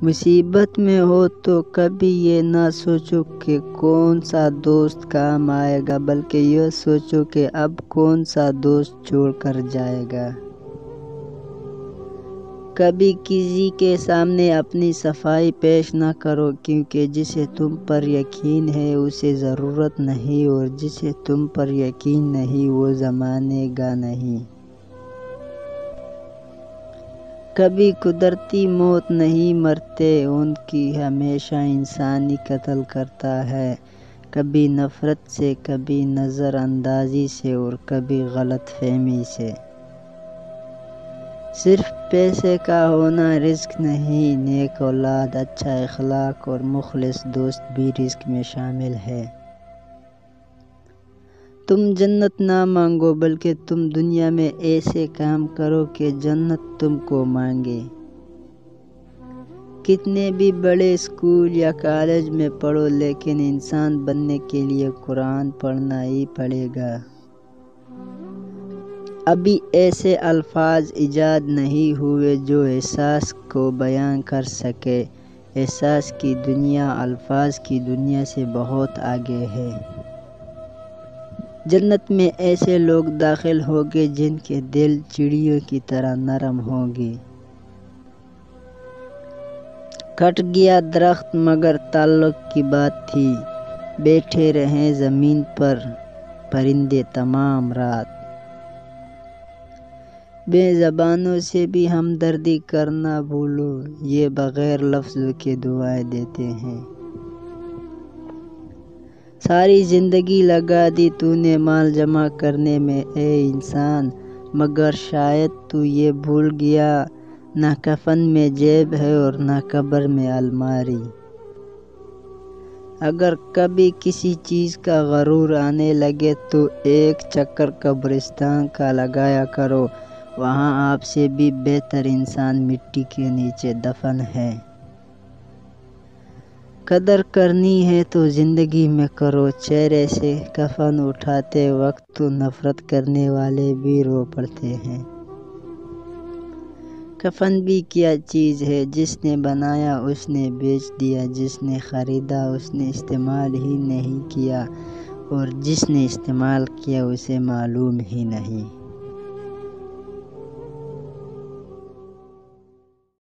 مصیبت میں ہو تو کبھی یہ نہ سوچو کہ کون سا دوست کام آئے گا، بلکہ یہ سوچو کہ اب کون سا دوست چھوڑ کر جائے گا۔ کبھی کسی کے سامنے اپنی صفائی پیش نہ کرو، کیونکہ جسے تم پر یقین ہے اسے ضرورت نہیں، اور جسے تم پر یقین نہیں وہ مانے گا نہیں۔ کبھی قدرتی موت نہیں مرتے، ان کی ہمیشہ انسانی قتل کرتا ہے، کبھی نفرت سے، کبھی نظر اندازی سے، اور کبھی غلط فہمی سے۔ صرف پیسے کا ہونا رزق نہیں، نیک اولاد، اچھا اخلاق اور مخلص دوست بھی رزق میں شامل ہے۔ تم جنت نہ مانگو، بلکہ تم دنیا میں ایسے کام کرو کہ جنت تم کو مانگے۔ کتنے بھی بڑے اسکول یا کالج میں پڑھو، لیکن انسان بننے کے لیے قرآن پڑھنا ہی پڑے گا۔ ابھی ایسے الفاظ ایجاد نہیں ہوئے جو احساس کو بیان کر سکے۔ احساس کی دنیا الفاظ کی دنیا سے بہت آگے ہے۔ جنت میں ایسے لوگ داخل ہوں گے جن کے دل چڑیوں کی طرح نرم ہوں گے۔ کٹ گیا درخت مگر تعلق کی بات تھی، بیٹھے رہیں زمین پر پرندے تمام رات۔ بے زبانوں سے بھی ہمدردی کرنا بھولو، یہ بغیر لفظوں کے دعائیں دیتے ہیں۔ ساری زندگی لگا دی تو نے مال جمع کرنے میں اے انسان، مگر شاید تو یہ بھول گیا نہ کفن میں جیب ہے اور نہ قبر میں الماری۔ اگر کبھی کسی چیز کا غرور آنے لگے تو ایک چکر قبرستان کا لگایا کرو، وہاں آپ سے بھی بہتر انسان مٹی کے نیچے دفن ہے۔ قدر کرنی ہے تو زندگی میں کرو، چہرے سے کفن اٹھاتے وقت تو نفرت کرنے والے بھی رو پڑتے ہیں۔ کفن بھی کیا چیز ہے، جس نے بنایا اس نے بیچ دیا، جس نے خریدا اس نے استعمال ہی نہیں کیا، اور جس نے استعمال کیا اسے معلوم ہی نہیں۔